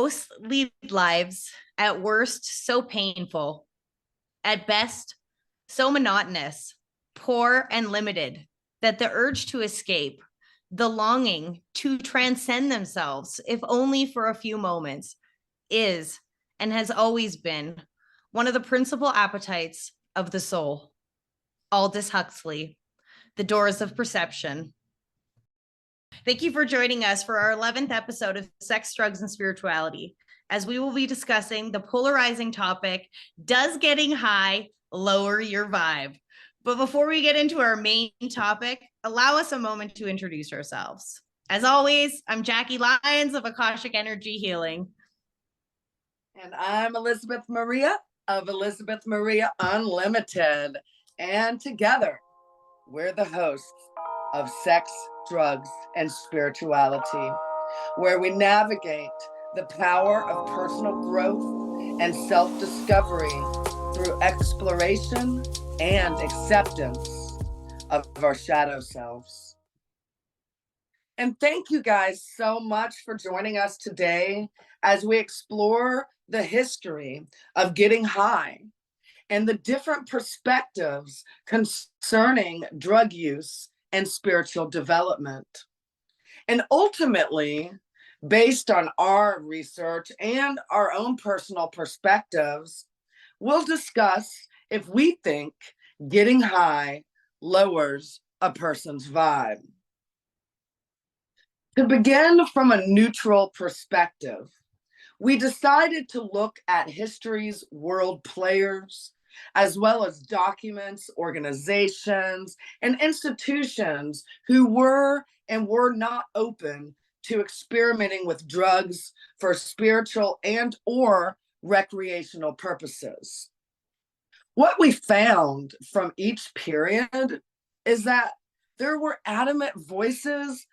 Most lead lives, at worst, so painful, at best, so monotonous, poor, and limited that the urge to escape, the longing to transcend themselves, if only for a few moments, is and has always been one of the principal appetites of the soul. Aldous Huxley, The Doors of Perception. Thank you for joining us for our 11th episode of Sex, Drugs, and Spirituality, as we will be discussing the polarizing topic, does getting high lower your vibe? But before we get into our main topic, allow us a moment to introduce ourselves. As always, I'm Jackie Lyons of Akashic Energy Healing. And I'm Elizabeth Maria of Elizabeth Maria Unlimited. And together, we're the hosts of Sex, Drugs, and Spirituality, where we navigate the power of personal growth and self-discovery through exploration and acceptance of our shadow selves. And thank you guys so much for joining us today as we explore the history of getting high and the different perspectives concerning drug use and spiritual development. And ultimately, based on our research and our own personal perspectives, we'll discuss if we think getting high lowers a person's vibe. To begin from a neutral perspective, we decided to look at history's world players, as well as documents, organizations, and institutions who were and were not open to experimenting with drugs for spiritual and or recreational purposes. What we found from each period is that there were adamant voices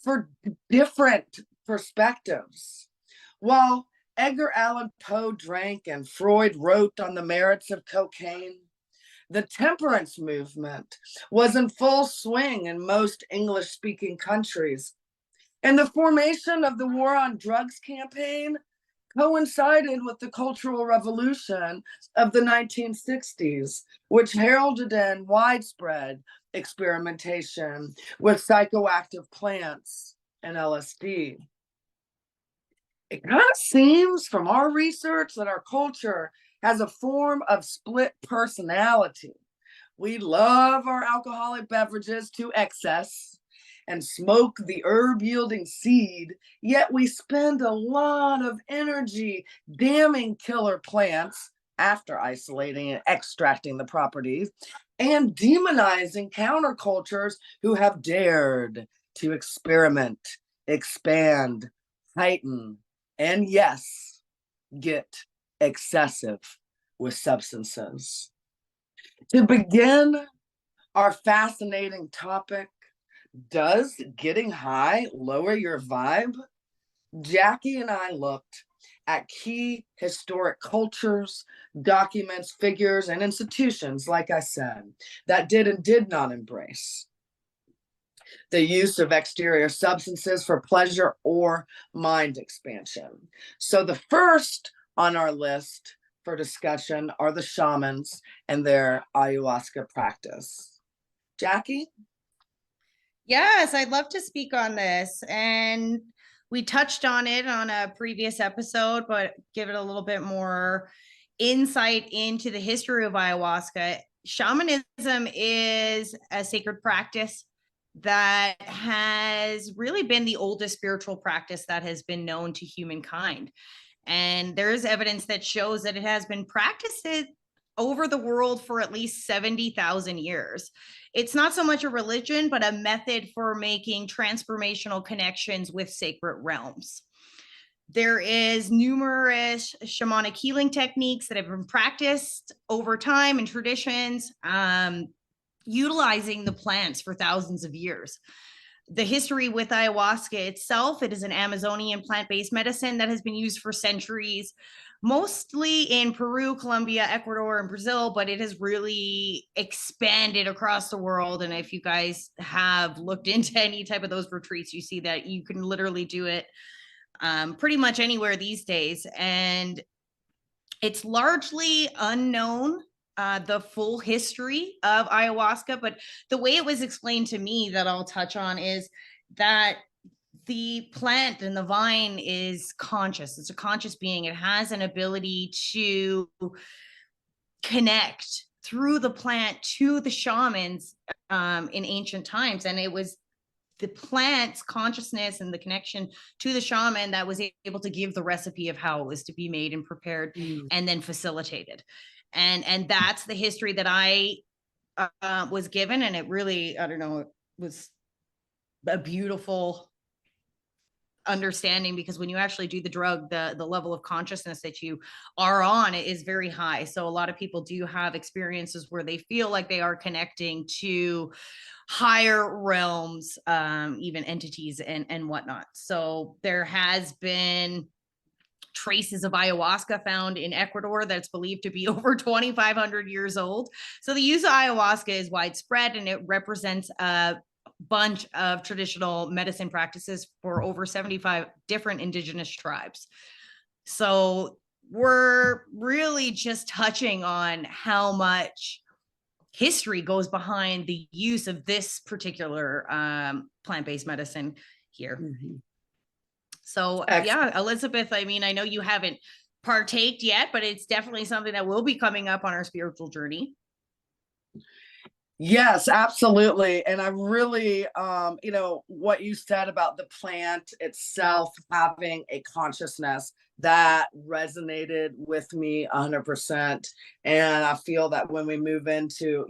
for different perspectives. While Edgar Allan Poe drank and Freud wrote on the merits of cocaine, the temperance movement was in full swing in most English-speaking countries. And the formation of the War on Drugs campaign coincided with the Cultural Revolution of the 1960s, which heralded in widespread experimentation with psychoactive plants and LSD. It kind of seems from our research that our culture has a form of split personality. We love our alcoholic beverages to excess and smoke the herb-yielding seed, yet we spend a lot of energy damning killer plants after isolating and extracting the properties, and demonizing countercultures who have dared to experiment, expand, heighten, and yes, get excessive with substances. To begin our fascinating topic, does getting high lower your vibe? Jackie and I looked at key historic cultures, documents, figures, and institutions, like I said, that did and did not embrace the use of exterior substances for pleasure or mind expansion. So the first on our list for discussion are the shamans and their ayahuasca practice. Jackie? Yes, I'd love to speak on this. And we touched on it on a previous episode, but give it a little bit more insight into the history of ayahuasca. Shamanism is a sacred practice that has really been the oldest spiritual practice that has been known to humankind. And there is evidence that shows that it has been practiced over the world for at least 70,000 years. It's not so much a religion, but a method for making transformational connections with sacred realms. There is numerous shamanic healing techniques that have been practiced over time and traditions, utilizing the plants for thousands of years. The history with ayahuasca itself, it is an Amazonian plant-based medicine that has been used for centuries, mostly in Peru, Colombia, Ecuador, and Brazil, but it has really expanded across the world. And if you guys have looked into any type of those retreats, you see that you can literally do it pretty much anywhere these days. And it's largely unknown, the full history of ayahuasca, but the way it was explained to me that I'll touch on is that the plant and the vine is conscious. It's a conscious being. It has an ability to connect through the plant to the shamans in ancient times. And it was the plant's consciousness and the connection to the shaman that was able to give the recipe of how it was to be made and prepared and then facilitated. And that's the history that I was given. And it really, I don't know, it was a beautiful understanding, because when you actually do the drug, the level of consciousness that you are on is very high. So a lot of people do have experiences where they feel like they are connecting to higher realms, even entities and whatnot. So there has been traces of ayahuasca found in Ecuador that's believed to be over 2,500 years old. So the use of ayahuasca is widespread, and it represents a bunch of traditional medicine practices for over 75 different indigenous tribes. So we're really just touching on how much history goes behind the use of this particular plant-based medicine here. So yeah, Elizabeth, I mean, I know you haven't partaked yet, but it's definitely something that will be coming up on our spiritual journey. Yes, absolutely. And I really, what you said about the plant itself having a consciousness, that resonated with me 100%. And I feel that when we move into,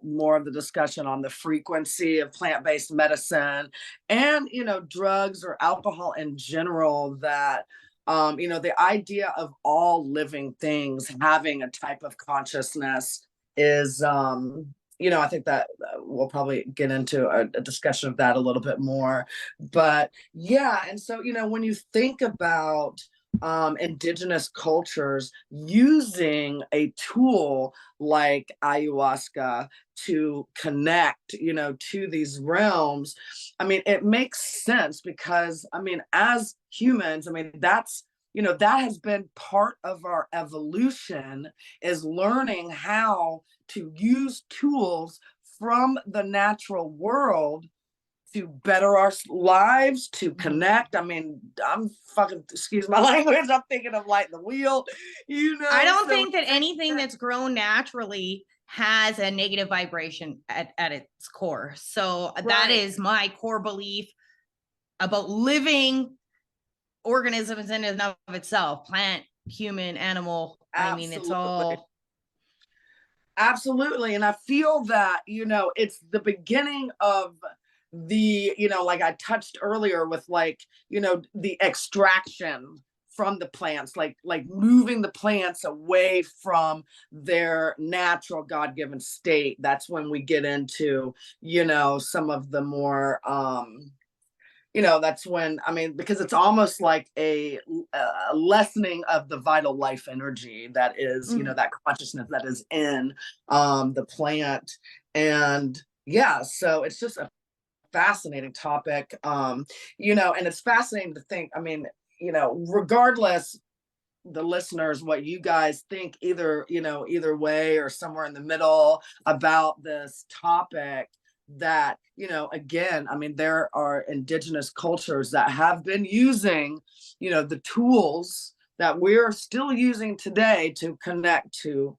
more of the discussion on the frequency of plant-based medicine and, drugs or alcohol in general, that the idea of all living things having a type of consciousness is I think that we'll probably get into a discussion of that a little bit more. But yeah, and so, when you think about indigenous cultures using a tool like ayahuasca to connect, to these realms, I mean, it makes sense because, I mean, as humans, I mean, that's that has been part of our evolution, is learning how to use tools from the natural world to better our lives, to connect. I mean, I'm fucking, excuse my language, I'm thinking of like the wheel, I don't think that anything that's grown naturally has a negative vibration at its core. So that is my core belief about living organisms in and of itself, plant, human, animal. Absolutely. I mean, it's all. Absolutely. And I feel that, it's the beginning of the, like I touched earlier with like, the extraction from the plants, like moving the plants away from their natural God-given state. That's when we get into, some of the more, that's when, I mean, because it's almost like a lessening of the vital life energy that is, that consciousness that is in the plant. And yeah, so it's just a fascinating topic, and it's fascinating to think, I mean, regardless, the listeners, what you guys think, either way or somewhere in the middle about this topic, that again, I mean, there are indigenous cultures that have been using the tools that we're still using today to connect to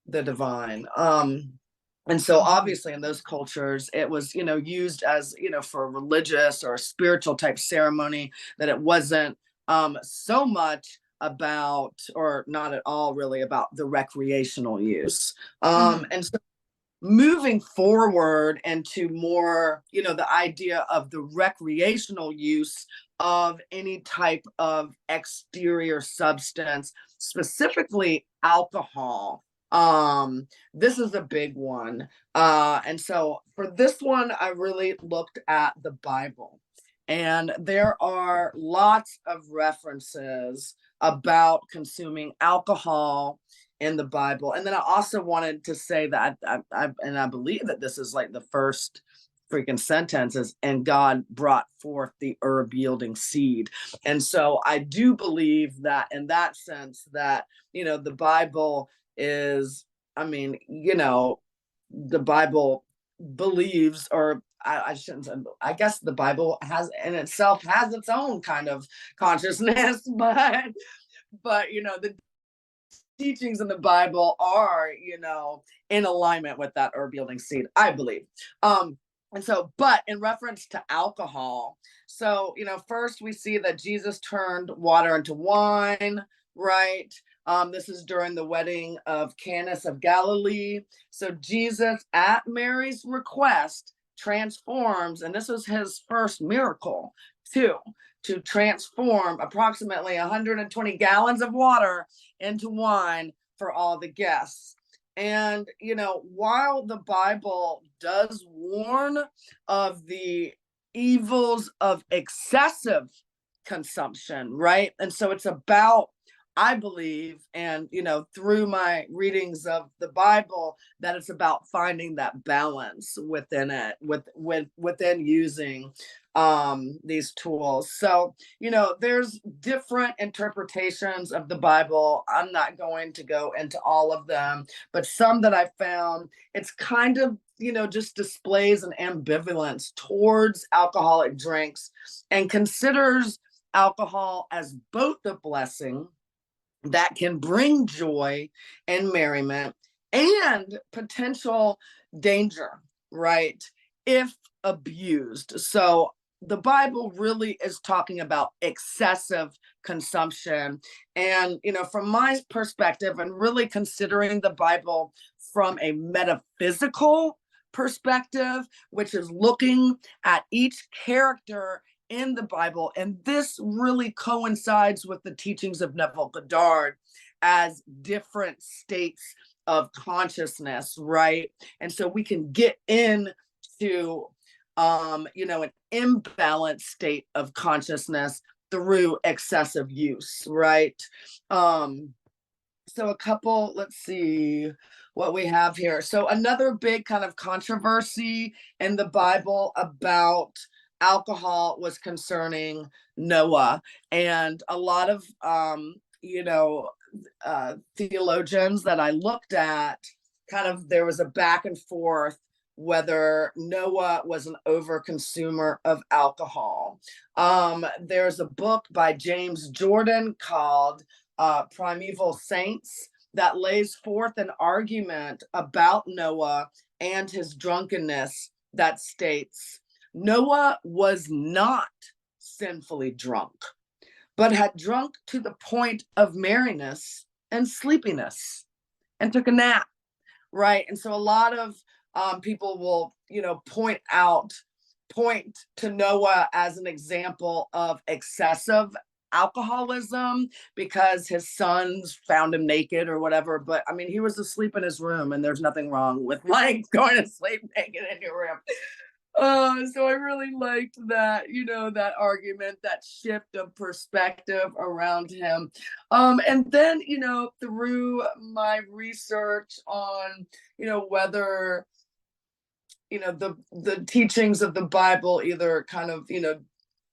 the divine. And so obviously in those cultures it was used as for a religious or a spiritual type ceremony, that it wasn't so much about, or not at all really, about the recreational use. And so moving forward into more, the idea of the recreational use of any type of exterior substance, specifically alcohol. This is a big one. And so for this one, I really looked at the Bible, and there are lots of references about consuming alcohol in the Bible. And then I also wanted to say that I believe that this is like the first freaking sentence is, and God brought forth the herb yielding seed. And so I do believe that in that sense that, the Bible is, the Bible believes, or I shouldn't say, I guess the Bible has in itself has its own kind of consciousness, but the teachings in the Bible are, in alignment with that herb yielding seed, I believe. And so, but in reference to alcohol, so, first we see that Jesus turned water into wine, right? This is during the wedding of Cana of Galilee. So Jesus, at Mary's request, transforms, and this was his first miracle too, to transform approximately 120 gallons of water into wine for all the guests. And, while the Bible does warn of the evils of excessive consumption, right? And so it's about, I believe, and, through my readings of the Bible, that it's about finding that balance within it, within using these tools. So, there's different interpretations of the Bible. I'm not going to go into all of them, but some that I found, it's kind of, just displays an ambivalence towards alcoholic drinks and considers alcohol as both a blessing that can bring joy and merriment and potential danger, right, if abused. So the Bible really is talking about excessive consumption. And, from my perspective, and really considering the Bible from a metaphysical perspective, which is looking at each character in the Bible. And this really coincides with the teachings of Neville Goddard as different states of consciousness, right? And so we can get into an imbalanced state of consciousness through excessive use, right? So a couple, let's see what we have here. So another big kind of controversy in the Bible about alcohol was concerning Noah. And a lot of, theologians that I looked at, kind of, there was a back and forth whether Noah was an overconsumer of alcohol. There's a book by James Jordan called Primeval Saints that lays forth an argument about Noah and his drunkenness that states, Noah was not sinfully drunk, but had drunk to the point of merriness and sleepiness and took a nap, right? And so a lot of people will, point to Noah as an example of excessive alcoholism because his sons found him naked or whatever. But I mean, he was asleep in his room, and there's nothing wrong with like going to sleep naked in your room. So I really liked that, that argument, that shift of perspective around him. And then, through my research on, whether, the teachings of the Bible either kind of,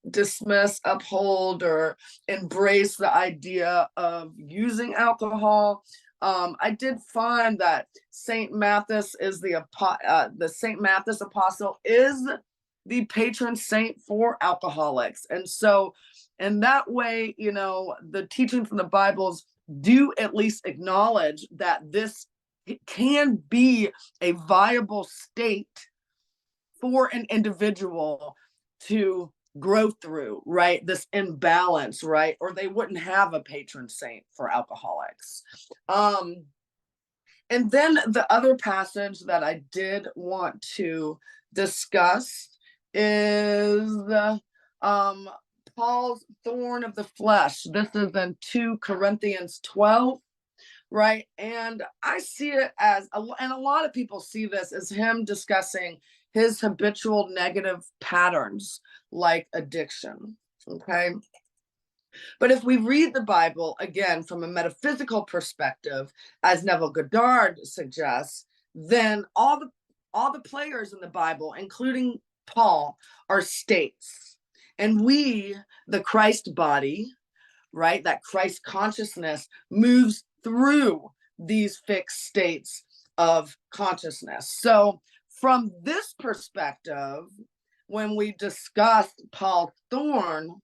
dismiss, uphold, or embrace the idea of using alcohol. I did find that Saint Matthias is the Saint Matthias apostle is the patron saint for alcoholics, and so in that way, the teachings from the Bibles do at least acknowledge that this can be a viable state for an individual to grow through, right? This imbalance, right? Or they wouldn't have a patron saint for alcoholics. And then the other passage that I did want to discuss is Paul's thorn of the flesh. This is in 2 Corinthians 12, right? And I see it as, and a lot of people see this as him discussing his habitual negative patterns like addiction, okay? But if we read the Bible, again, from a metaphysical perspective, as Neville Goddard suggests, then all the players in the Bible, including Paul, are states. And we, the Christ body, right, that Christ consciousness moves through these fixed states of consciousness. So from this perspective, when we discussed Paul Thorne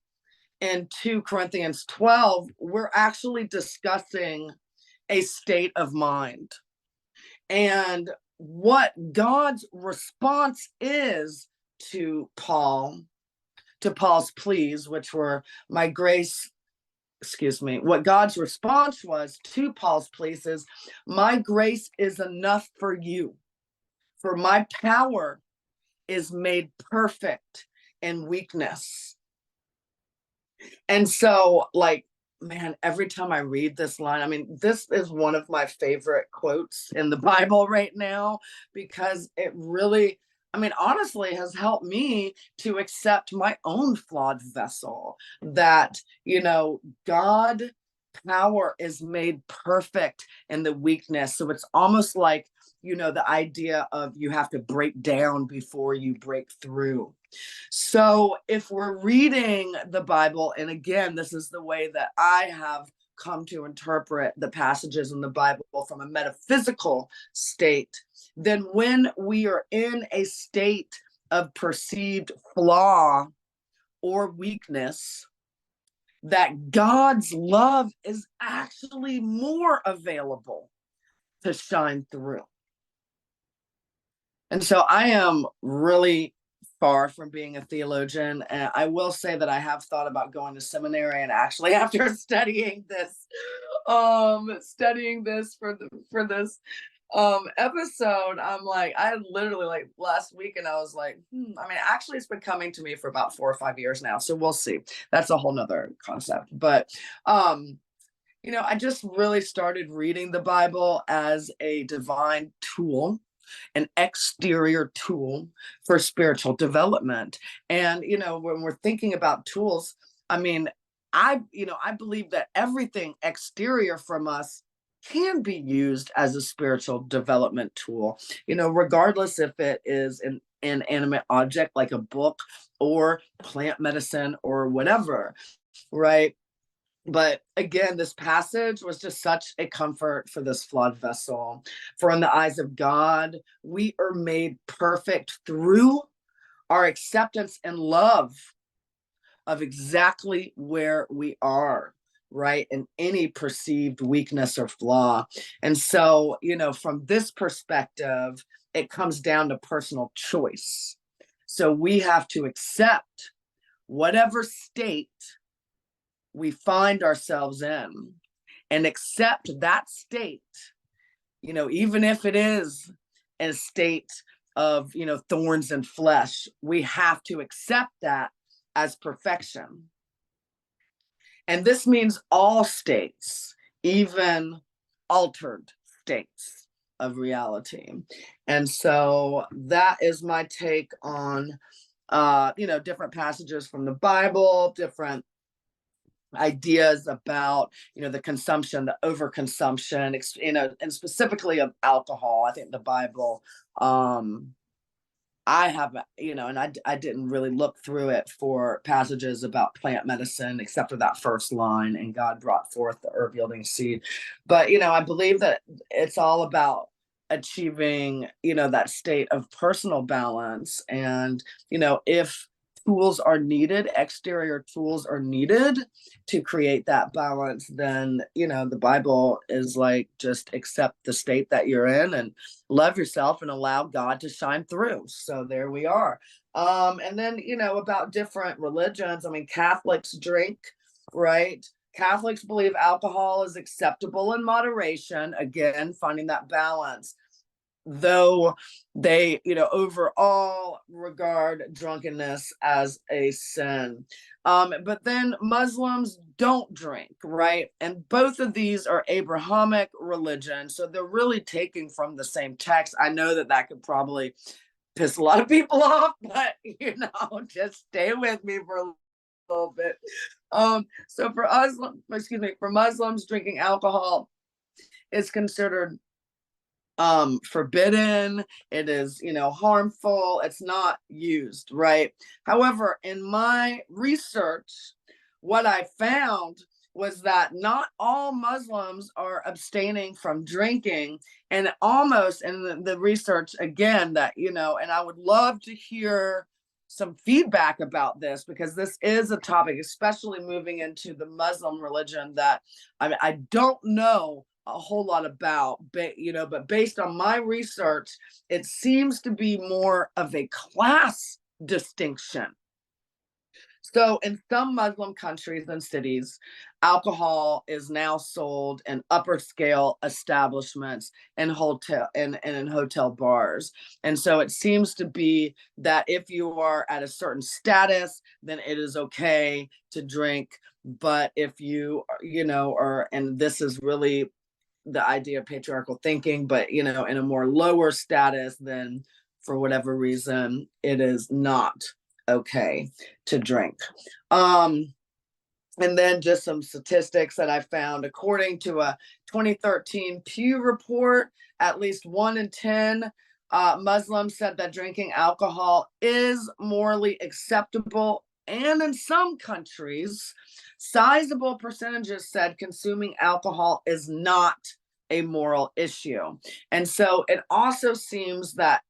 in 2 Corinthians 12, we're actually discussing a state of mind and what God's response is to Paul's pleas, which were my grace, what God's response was to Paul's pleas is, my grace is enough for you, for my power is made perfect in weakness. And so, like, man, every time I read this line, I mean, this is one of my favorite quotes in the Bible right now, because it really, I mean, honestly, has helped me to accept my own flawed vessel, that, God power is made perfect in the weakness. So it's almost like, the idea of you have to break down before you break through. So if we're reading the Bible, and again, this is the way that I have come to interpret the passages in the Bible from a metaphysical state, then when we are in a state of perceived flaw or weakness, that God's love is actually more available to shine through. And so I am really far from being a theologian, and I will say that I have thought about going to seminary, and actually after studying this for this episode, I'm like, I literally, like, last week, and I was like, I mean, actually it's been coming to me for about 4 or 5 years now, so we'll see. That's a whole nother concept. But I just really started reading the Bible as a divine tool, an exterior tool for spiritual development. And when we're thinking about tools, I mean, I believe that everything exterior from us can be used as a spiritual development tool, regardless if it is an inanimate object like a book or plant medicine or whatever, right? But again, this passage was just such a comfort for this flawed vessel. For in the eyes of God, we are made perfect through our acceptance and love of exactly where we are, right? In any perceived weakness or flaw. And so, from this perspective, it comes down to personal choice. So we have to accept whatever state we find ourselves in, and accept that state, even if it is a state of, thorns and flesh, we have to accept that as perfection. And this means all states, even altered states of reality. And so that is my take on, different passages from the Bible, different ideas about the consumption, the overconsumption, and specifically of alcohol. I think the Bible, I have, and I didn't really look through it for passages about plant medicine except for that first line, and God brought forth the herb yielding seed. But I believe that it's all about achieving that state of personal balance. And if tools are needed, exterior tools are needed to create that balance, then the Bible is like, just accept the state that you're in and love yourself and allow God to shine through. So there we are. And then about different religions, I mean, Catholics drink, right? Catholics believe alcohol is acceptable in moderation, again finding that balance, though they overall regard drunkenness as a sin. But then Muslims don't drink, right? And both of these are Abrahamic religion, so they're really taking from the same text. I know that could probably piss a lot of people off, but just stay with me for a little bit. So for Muslims, drinking alcohol is considered forbidden, it is, harmful, it's not used, right? However, in my research, what I found was that not all Muslims are abstaining from drinking, and almost in the research again that, and I would love to hear some feedback about this, because this is a topic, especially moving into the Muslim religion, that I don't know a whole lot about, but based on my research, it seems to be more of a class distinction. So in some Muslim countries and cities, alcohol is now sold in upper scale establishments and in hotel bars. And so it seems to be that if you are at a certain status, then it is okay to drink. But if you, are, and this is really the idea of patriarchal thinking, but, in a more lower status, then for whatever reason, it is not okay to drink. And then just some statistics that I found. According to a 2013 Pew report, at least 1 in 10 Muslims said that drinking alcohol is morally acceptable. And in some countries, sizable percentages said consuming alcohol is not a moral issue. And so it also seems that,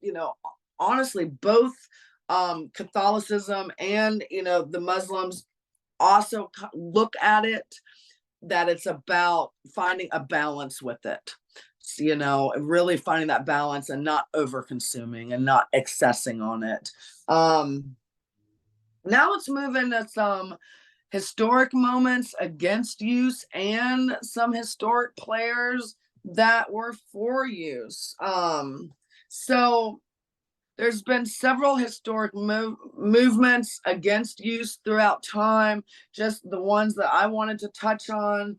honestly, both Catholicism and, the Muslims also look at it, that it's about finding a balance with it, really finding that balance and not over consuming and not excessing on it. Now let's move into some historic moments against use and some historic players that were for use. So there's been several historic movements against use throughout time. Just the ones that I wanted to touch on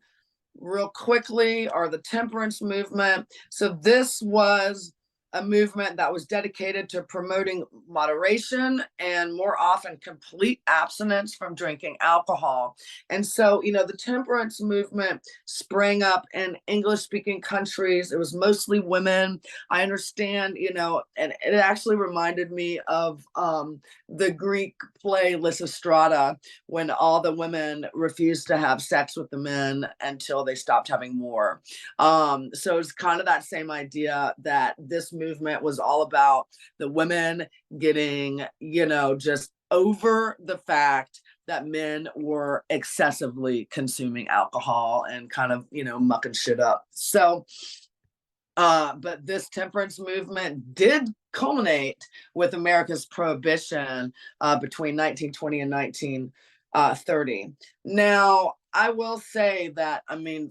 real quickly are the temperance movement. So this was a movement that was dedicated to promoting moderation and more often complete abstinence from drinking alcohol. And so, the temperance movement sprang up in English-speaking countries. It was mostly women. I understand, and it actually reminded me of the Greek play Lysistrata, when all the women refused to have sex with the men until they stopped having more. So it's kind of that same idea, that this movement was all about the women getting, just over the fact that men were excessively consuming alcohol and kind of, mucking shit up. So, but this temperance movement did culminate with America's prohibition between 1920 and 1930. Now, I will say that,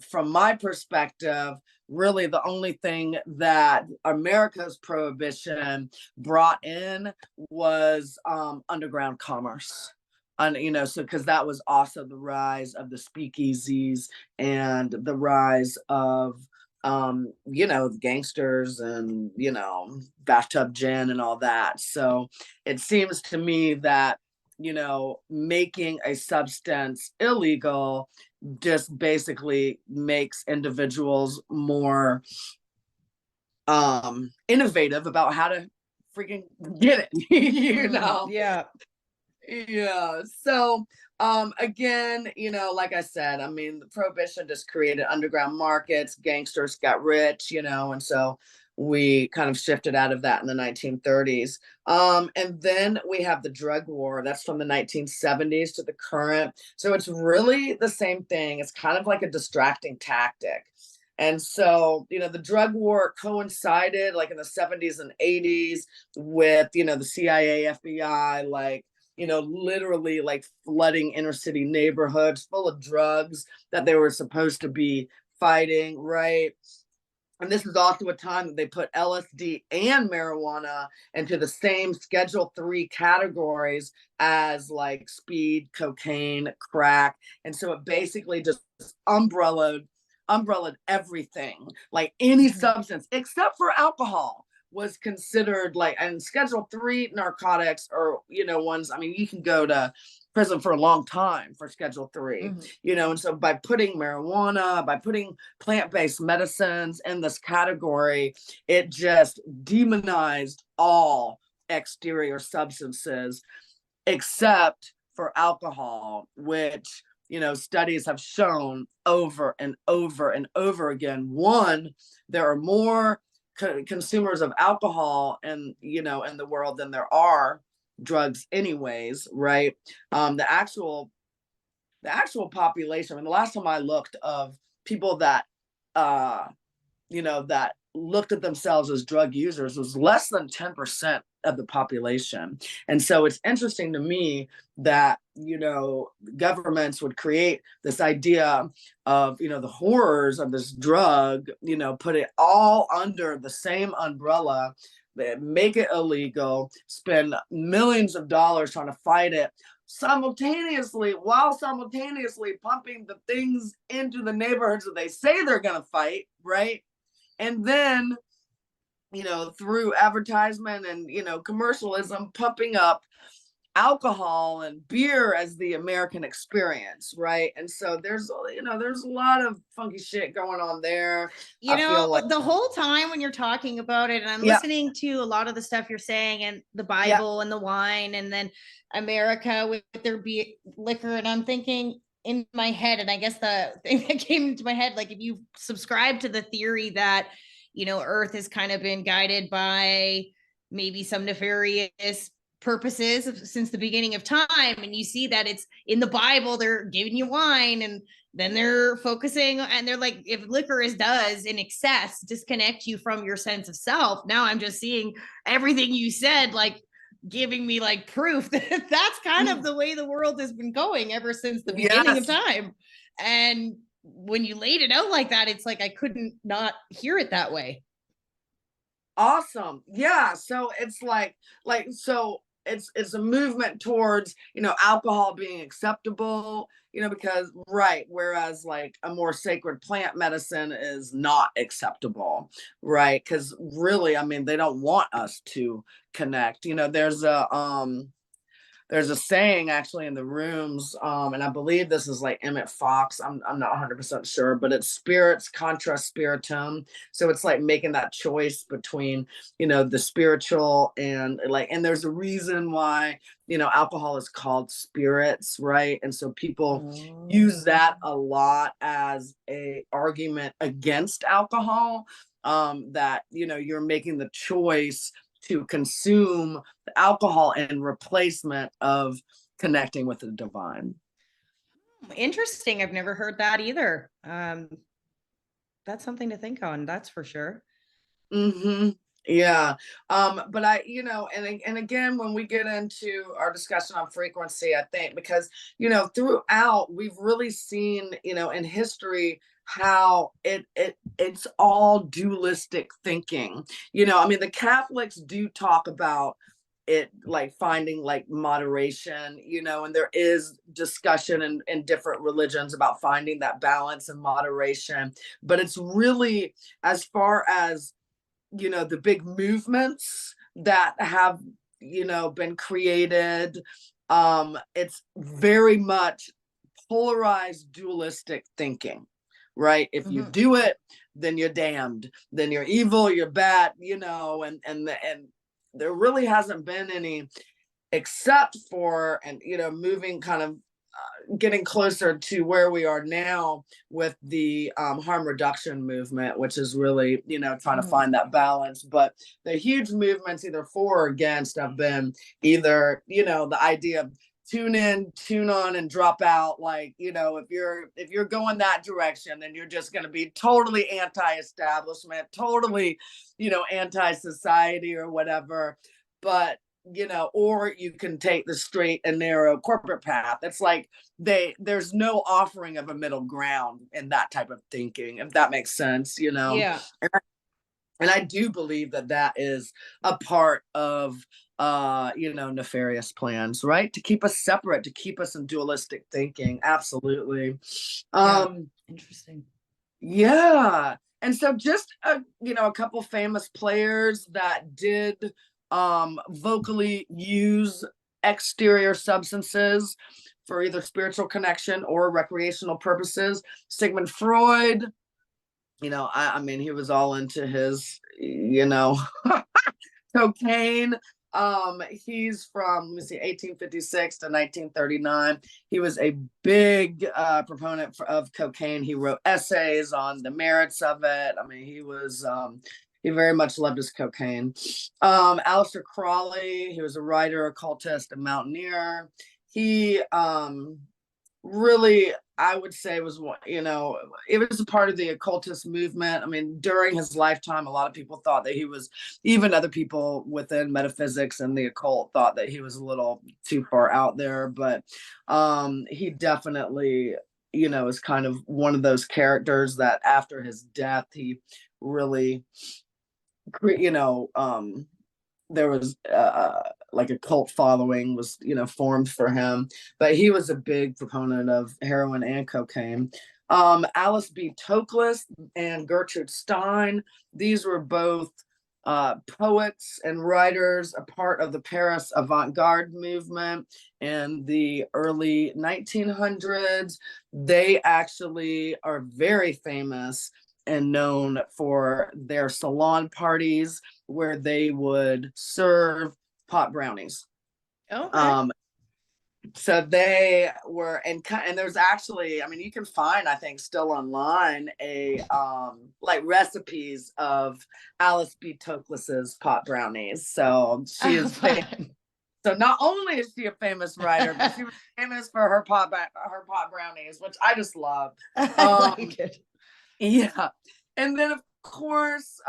from my perspective, really the only thing that America's prohibition brought in was underground commerce. And, so because that was also the rise of the speakeasies and the rise of gangsters and, bathtub gin and all that. So it seems to me that, making a substance illegal just basically makes individuals more innovative about how to freaking get it. Yeah. So again, like I said, the prohibition just created underground markets, gangsters got rich, and so we kind of shifted out of that in the 1930s. And then we have the drug war. That's from the 1970s to the current. So it's really the same thing. It's kind of like a distracting tactic. And so, the drug war coincided like in the 70s and 80s with, the CIA, FBI, literally like flooding inner city neighborhoods full of drugs that they were supposed to be fighting, right? And this is also a time that they put LSD and marijuana into the same Schedule 3 categories as like speed, cocaine, crack. And so it basically just umbrellaed everything, like any substance except for alcohol was considered like, and Schedule 3 narcotics are, ones, you can go to prison for a long time for Schedule 3, Mhm. you know, and so by putting marijuana, by putting plant-based medicines in this category, it just demonized all exterior substances except for alcohol, which, you know, studies have shown over and over and over again. One, there are more consumers of alcohol and, you know, in the world than there are drugs anyways, right? The actual population, I mean, the last time I looked of people that uh you know, that looked at themselves as drug users was less than 10% of the population. And so it's interesting to me that, you know, governments would create this idea of, you know, the horrors of this drug, you know, put it all under the same umbrella, make it illegal, spend millions of dollars trying to fight it simultaneously, while simultaneously pumping the things into the neighborhoods that they say they're going to fight, right? And then, you know, through advertisement and, you know, commercialism, pumping up alcohol and beer as the American experience, right? And so there's, you know, there's a lot of funky shit going on there. You I know, feel like, the whole time when you're talking about it, and I'm yeah, listening to a lot of the stuff you're saying, and the yeah, Bible and the wine, and then America with their liquor, and I'm thinking in my head, and I guess the thing that came into my head, like if you subscribe to the theory that, you know, Earth has kind of been guided by maybe some nefarious purposes since the beginning of time, and you see that it's in the Bible, they're giving you wine, and then they're focusing, and they're like, if licorice does in excess disconnect you from your sense of self, now I'm just seeing everything you said, like giving me like proof that that's kind of the way the world has been going ever since the beginning of yes, time. And when you laid it out like that, it's like I couldn't not hear it that way. awesome, yeah. So it's so it's a movement towards, you know, alcohol being acceptable, you know, because right, whereas like a more sacred plant medicine is not acceptable, right? Because really, I mean, they don't want us to connect, you know. There's a saying actually in the rooms, and I believe this is like Emmett Fox. I'm not 100% sure, but it's spirits contra spiritum. So it's like making that choice between, you know, the spiritual and like, and there's a reason why, you know, alcohol is called spirits, right? And so people use that a lot as a argument against alcohol. That, you know, you're making the choice to consume alcohol in replacement of connecting with the divine. Interesting. I've never heard that either. That's something to think on, that's for sure. Mm-hmm. Yeah. But I, you know, and again, when we get into our discussion on frequency, I think because, you know, throughout we've really seen, you know, in history how it's all dualistic thinking. You know, I mean, the Catholics do talk about it like finding like moderation, you know, and there is discussion in different religions about finding that balance and moderation. But it's really, as far as, you know, the big movements that have, you know, been created, it's very much polarized dualistic thinking, right? If you Mhm. do it, then you're damned, then you're evil, you're bad, you know. And there really hasn't been any, except for, and you know, moving kind of getting closer to where we are now with the harm reduction movement, which is really, you know, trying to Mhm. find that balance. But the huge movements, either for or against, have been either, you know, the idea of tune in, tune on, and drop out. Like, you know, if you're going that direction, then you're just going to be totally anti-establishment, totally, you know, anti-society or whatever. But you know, or you can take the straight and narrow corporate path. It's like there's no offering of a middle ground in that type of thinking, if that makes sense, you know. Yeah. And I do believe that that is a part of you know, nefarious plans, right? To keep us separate, to keep us in dualistic thinking. Absolutely. Yeah. um Interesting. yeah. And so just you know, a couple famous players that did vocally use exterior substances for either spiritual connection or recreational purposes. Sigmund Freud, I mean, he was all into his, cocaine. He's from, let me see, 1856 to 1939. He was a big proponent of cocaine. He wrote essays on the merits of it. I mean, he very much loved his cocaine. Aleister Crowley, he was a writer, occultist, and mountaineer. He really, I would say, was it was a part of the occultist movement. I mean, during his lifetime, a lot of people thought that he was, even other people within metaphysics and the occult thought that he was a little too far out there, but he definitely, is kind of one of those characters that after his death, he really, there was like a cult following was formed for him, but he was a big proponent of heroin and cocaine. Alice B. Toklas and Gertrude Stein, these were both poets and writers, a part of the Paris avant-garde movement in the early 1900s. They actually are very famous and known for their salon parties where they would serve pot brownies. Okay. So they were, and there's actually, I mean, you can find, I think, still online like recipes of Alice B. Toklas's pot brownies. So she is famous. So not only is she a famous writer, but she was famous for her pot brownies, which I just love. I like it. Yeah. And then, of course,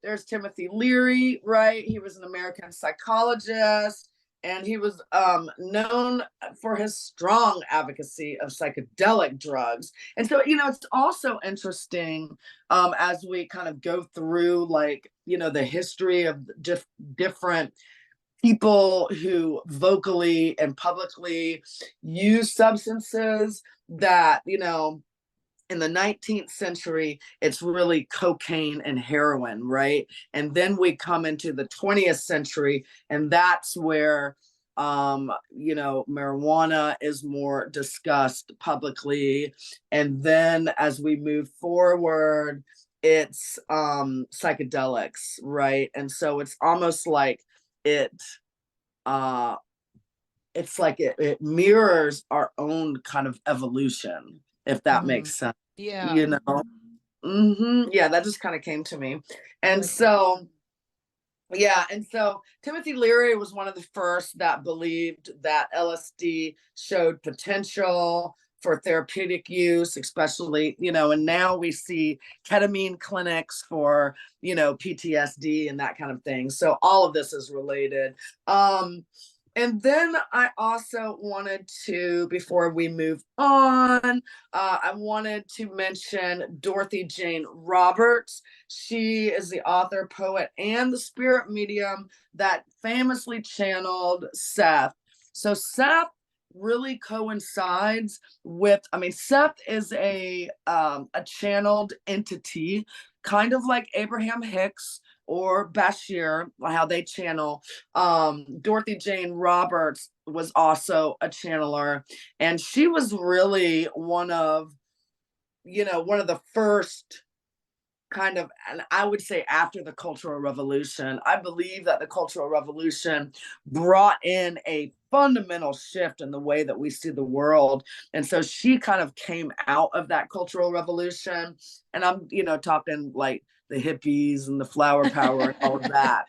there's Timothy Leary, right? He was an American psychologist, and he was known for his strong advocacy of psychedelic drugs. And so, it's also interesting as we kind of go through, like, the history of different people who vocally and publicly use substances that, in the 19th century, it's really cocaine and heroin, right? And then we come into the 20th century, and that's where, marijuana is more discussed publicly. And then as we move forward, it's psychedelics, right? And so it's almost like it mirrors our own kind of evolution, if that makes sense. Yeah. Yeah, that just kind of came to me. And like so Timothy Leary was one of the first that believed that LSD showed potential for therapeutic use, especially, and now we see ketamine clinics for, PTSD and that kind of thing. So all of this is related. And then I also wanted to, before we move on, I wanted to mention Dorothy Jane Roberts. She is the author, poet, and the spirit medium that famously channeled Seth. So Seth really coincides with, Seth is a channeled entity, kind of like Abraham Hicks or Bashir, how they channel. Dorothy Jane Roberts was also a channeler, and she was really one of the first kind of, and I would say after the Cultural Revolution. I believe that the Cultural Revolution brought in a fundamental shift in the way that we see the world. And so she kind of came out of that Cultural Revolution. And I'm, talking like the hippies and the flower power and all of that,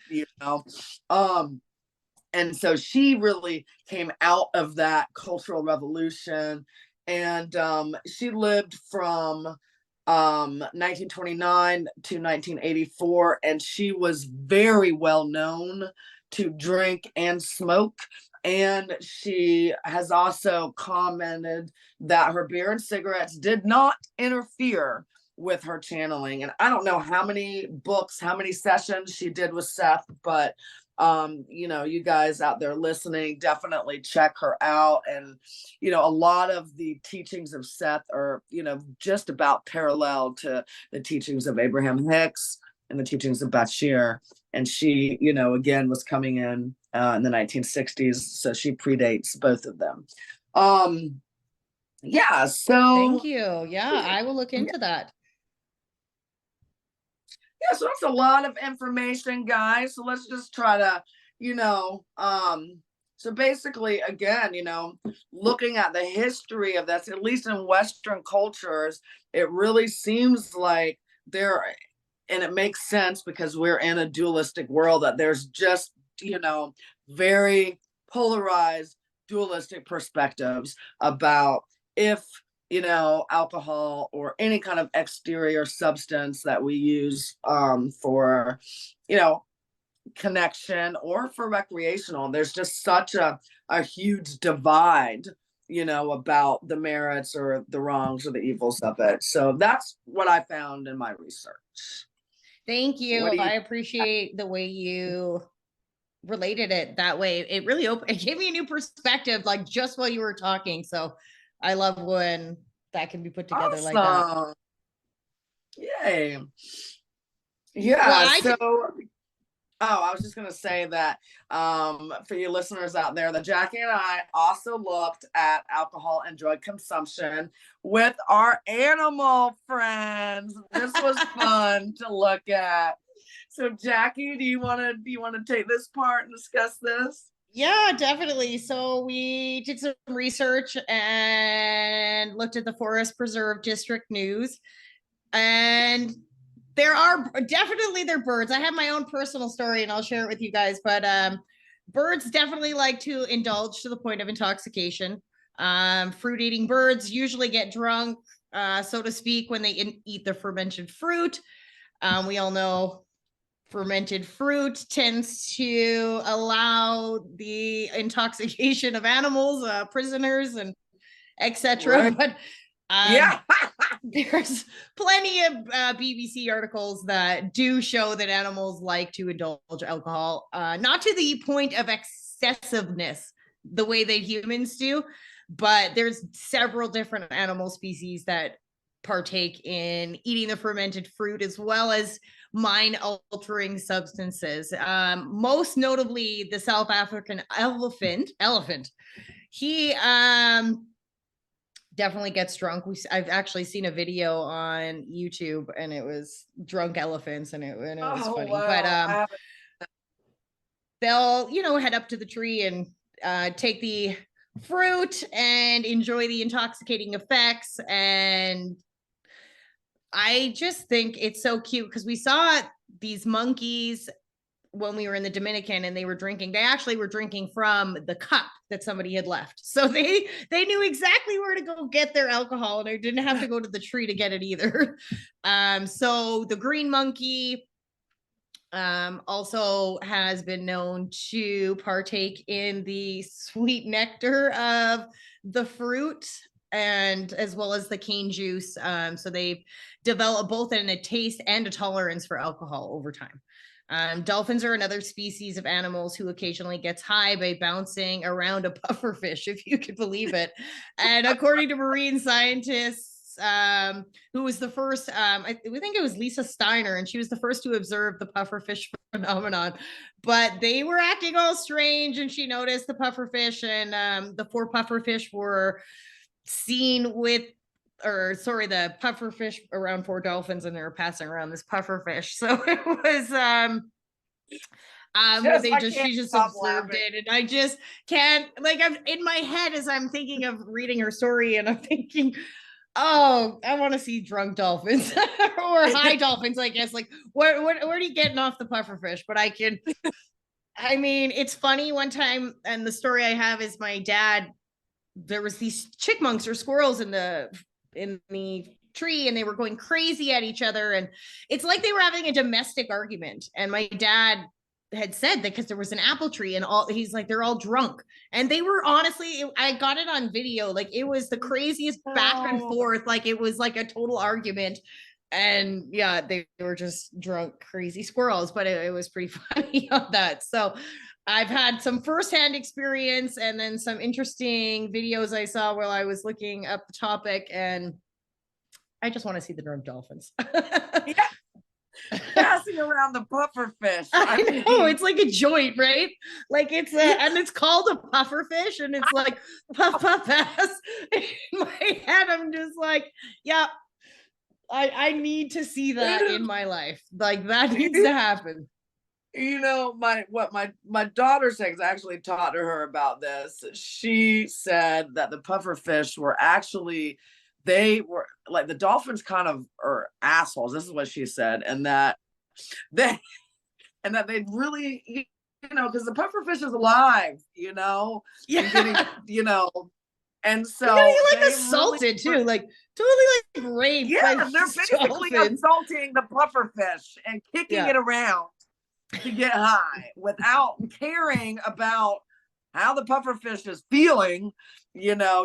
And so she really came out of that Cultural Revolution. And she lived from 1929 to 1984, and she was very well known to drink and smoke. And she has also commented that her beer and cigarettes did not interfere with her channeling. And I don't know how many books, how many sessions she did with Seth, but you guys out there listening, definitely check her out. And a lot of the teachings of Seth are just about parallel to the teachings of Abraham Hicks. in the teachings of Bashir. And she, again, was coming in the 1960s. So she predates both of them. Yeah. So thank you. Yeah, I will look into that. Yeah, so that's a lot of information, guys. So let's just try to, so basically, again, looking at the history of this, at least in Western cultures, it really seems like and it makes sense because we're in a dualistic world, that there's just, very polarized dualistic perspectives about if alcohol or any kind of exterior substance that we use for, connection or for recreational. There's just such a huge divide, about the merits or the wrongs or the evils of it. So that's what I found in my research. Thank you. I appreciate the way you related it that way. It really it gave me a new perspective, like just while you were talking. So I love when that can be put together like that. Yay. Yeah. Well, I was just going to say that for you listeners out there, that Jackie and I also looked at alcohol and drug consumption with our animal friends. This was fun to look at. So Jackie, do you want to take this part and discuss this? Yeah, definitely. So we did some research and looked at the Forest Preserve District News, and there are definitely they're birds. I have my own personal story and I'll share it with you guys, but birds definitely like to indulge to the point of intoxication. Fruit eating birds usually get drunk, so to speak, when they eat the fermented fruit. We all know fermented fruit tends to allow the intoxication of animals, prisoners, and etc. Right. But yeah, there's plenty of BBC articles that do show that animals like to indulge alcohol, not to the point of excessiveness the way that humans do, but there's several different animal species that partake in eating the fermented fruit as well as mind altering substances. Most notably, the South African elephant. He definitely gets drunk. I've actually seen a video on YouTube, and it was drunk elephants, and it was funny. Wow. But they'll head up to the tree and take the fruit and enjoy the intoxicating effects. And I just think it's so cute because we saw these monkeys when we were in the Dominican and they were drinking. They actually were drinking from the cup that somebody had left. So they knew exactly where to go get their alcohol, and they didn't have to go to the tree to get it either. So the green monkey also has been known to partake in the sweet nectar of the fruit, and as well as the cane juice. So they've developed both in a taste and a tolerance for alcohol over time. Dolphins are another species of animals who occasionally gets high by bouncing around a pufferfish, if you could believe it. And according to marine scientists, who was the first, I think it was Lisa Steiner, and she was the first to observe the pufferfish phenomenon. But they were acting all strange, and she noticed the pufferfish, and the 4 pufferfish were seen with the pufferfish around 4 dolphins, and they were passing around this pufferfish. So it was she just observed it, and I just can't, like, I'm in my head as I'm thinking of reading her story, and I'm thinking, oh, I want to see drunk dolphins or high dolphins, I guess. Like, where are you getting off the pufferfish? But I mean, it's funny. One time, and the story I have is my dad, there was these chipmunks or squirrels in the tree, and they were going crazy at each other, and it's like they were having a domestic argument. And my dad had said that because there was an apple tree, and he's like, they're all drunk, and they were, honestly, I got it on video, like it was the craziest back and forth, like it was like a total argument. And yeah, they were just drunk crazy squirrels, but it was pretty funny on that. So I've had some firsthand experience, and then some interesting videos I saw while I was looking up the topic, and I just want to see the drunk dolphins. Yeah. passing around the puffer fish. I know, it's like a joint, right? Like and it's called a puffer fish, and it's like puff puff pass. In my head, I'm just like, yeah, I need to see that in my life. Like that needs to happen. You know, my daughter says, I actually taught her about this. She said that the puffer fish were actually, they were like, the dolphins kind of are assholes. This is what she said, and that they they really, because the puffer fish is alive, Yeah, and getting, and they're so getting like they assaulted really, too, like totally like raped by yeah, they're basically dolphins. assaulting the puffer fish and kicking Yeah, it around to get high without caring about how the pufferfish is feeling,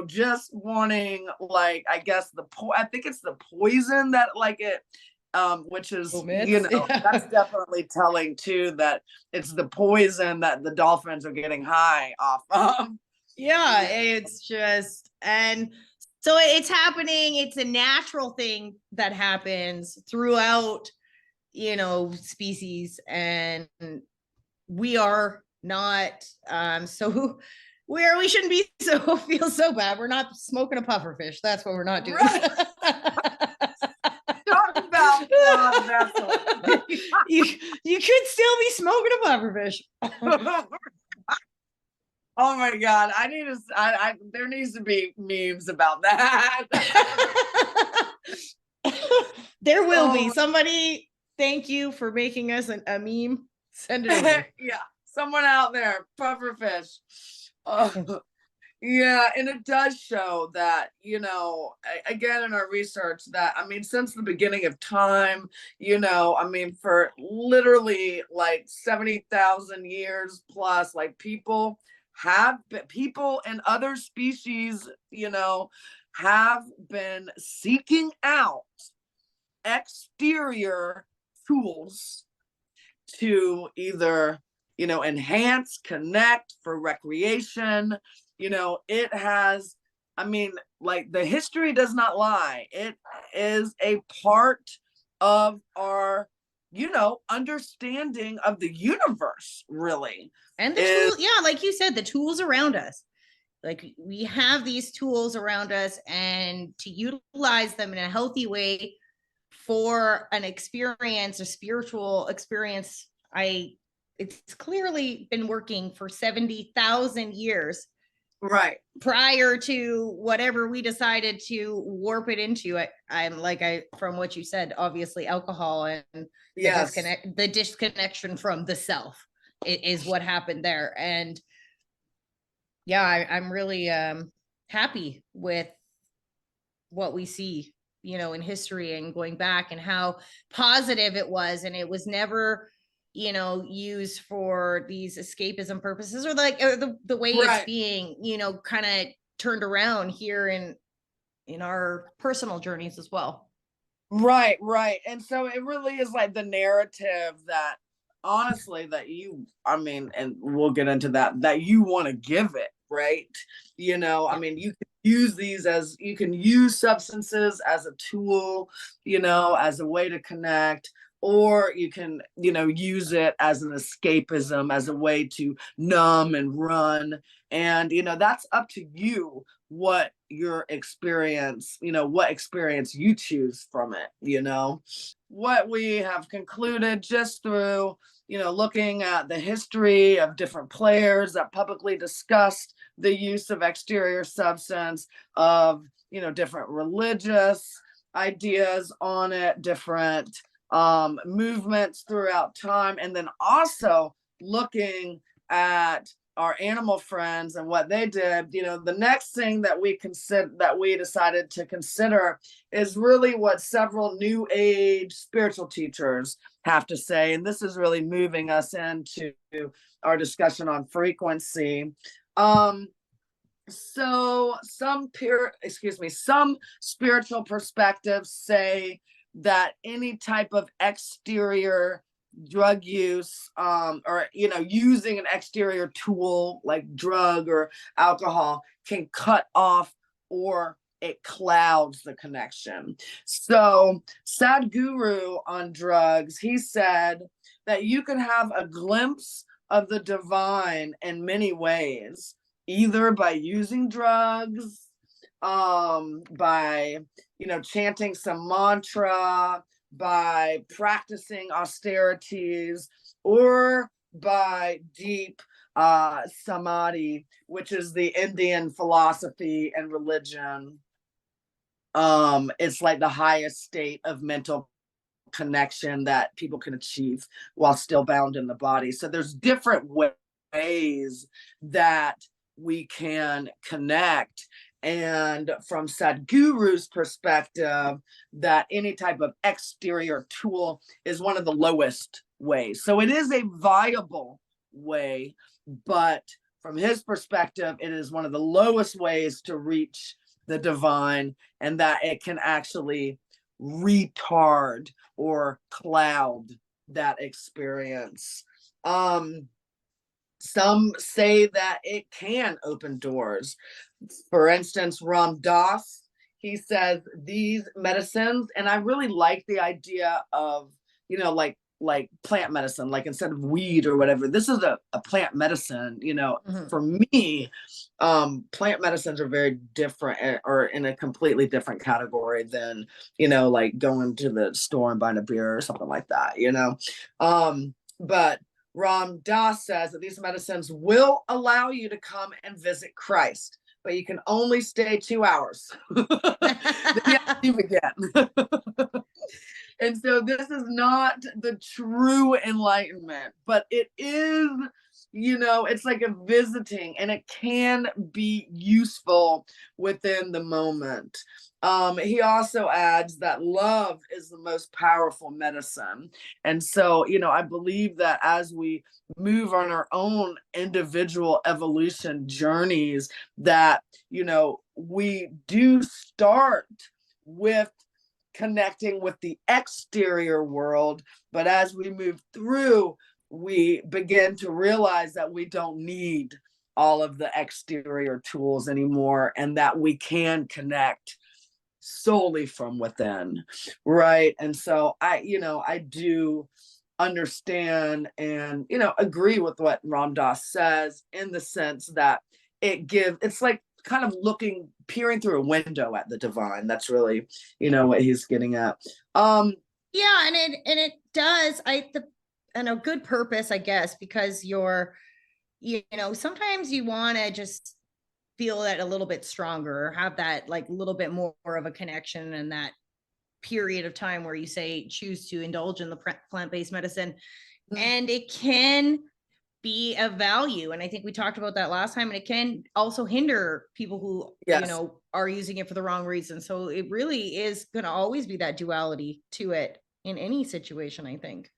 just wanting, like, I guess I think it's the poison that, like, it which is, omits. that's definitely telling too, that it's the poison that the dolphins are getting high off of. Yeah, it's just, and so it's happening. It's a natural thing that happens throughout, species, and we are not, so we shouldn't be so feel so bad. We're not smoking a puffer fish. That's what we're not doing. Right. Talk about vessel. You could still be smoking a puffer fish. Oh my God. There needs to be memes about that. There will be. Somebody, thank you for making us a meme. Send it over. Yeah. Someone out there, puffer fish. Yeah, and it does show that, again, in our research, that, I mean, since the beginning of time, I mean, for literally like 70,000 years plus, like, people and other species, have been seeking out exterior tools to either, enhance, connect, for recreation. It has, I mean, like, the history does not lie. It is a part of our, understanding of the universe, really. And the tools, yeah, like you said, the tools around us. Like, we have these tools around us, and to utilize them in a healthy way for an experience, a spiritual experience, it's clearly been working for 70,000 years. Right. Prior to whatever we decided to warp it into. From what you said, obviously alcohol and yes, the disconnection from the self is what happened there. And yeah, I'm really happy with what we see, in history and going back, and how positive it was. And it was never, used for these escapism purposes, or like the way right. it's being, kind of turned around here in our personal journeys as well. Right. And so it really is like the narrative that, honestly, that I mean, and we'll get into that you want to give it, right? I mean, you can use substances as a tool, as a way to connect, or you can, use it as an escapism, as a way to numb and run. And, that's up to you, what your experience, what experience you choose from it. What we have concluded just through, looking at the history of different players that publicly discussed the use of exterior substance, of, different religious ideas on it, different movements throughout time, and then also looking at our animal friends and what they did. The next thing that we decided to consider is really what several new age spiritual teachers have to say, and this is really moving us into our discussion on frequency. So some spiritual perspectives say that any type of exterior drug use, or using an exterior tool like drug or alcohol, can cut off or it clouds the connection. So Sadhguru on drugs, he said that you can have a glimpse of the divine in many ways, either by using drugs, by, chanting some mantra, by practicing austerities, or by deep samadhi, which is the Indian philosophy and religion. It's like the highest state of mental connection that people can achieve while still bound in the body. So there's different ways that we can connect. And from Sadhguru's perspective, that any type of exterior tool is one of the lowest ways. So it is a viable way, but from his perspective, it is one of the lowest ways to reach the divine, and that it can actually retard or cloud that experience. Some say that it can open doors. For instance, Ram Dass, he says these medicines, and I really like the idea of, like plant medicine, like instead of weed or whatever, this is a plant medicine. For me, plant medicines are very different, or in a completely different category than, like going to the store and buying a beer or something like that, but Ram Dass says that these medicines will allow you to come and visit Christ, but you can only stay 2 hours. Then you have to leave again. And so this is not the true enlightenment, but it is, it's like a visiting, and it can be useful within the moment. He also adds that love is the most powerful medicine. And so, I believe that as we move on our own individual evolution journeys, that, we do start with connecting with the exterior world, but as we move through, we begin to realize that we don't need all of the exterior tools anymore, and that we can connect solely from within, right? And so I do understand and agree with what Ram Dass says, in the sense that it's like kind of peering through a window at the divine. That's really what he's getting at. Yeah, and it does, and a good purpose, I guess, because sometimes you want to just feel that a little bit stronger, or have that like a little bit more of a connection, and that period of time where you choose to indulge in the plant-based medicine. And it can be of value, and I think we talked about that last time, and it can also hinder people who are using it for the wrong reason. So it really is going to always be that duality to it in any situation, I think.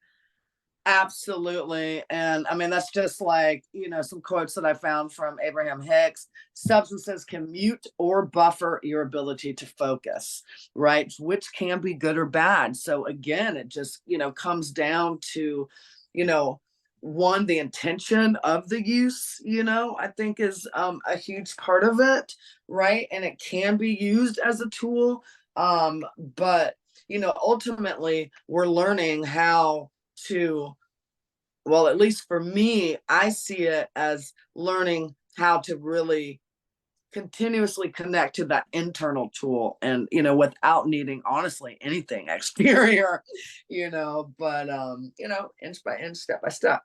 Absolutely. And I mean, that's just like, some quotes that I found from Abraham Hicks. Substances can mute or buffer your ability to focus, right? Which can be good or bad. So again, it just, comes down to, one, the intention of the use, I think is a huge part of it, right? And it can be used as a tool. But, ultimately, we're learning how to, well, at least for me, I see it as learning how to really continuously connect to that internal tool, and without needing, honestly, anything exterior, but inch by inch, step by step.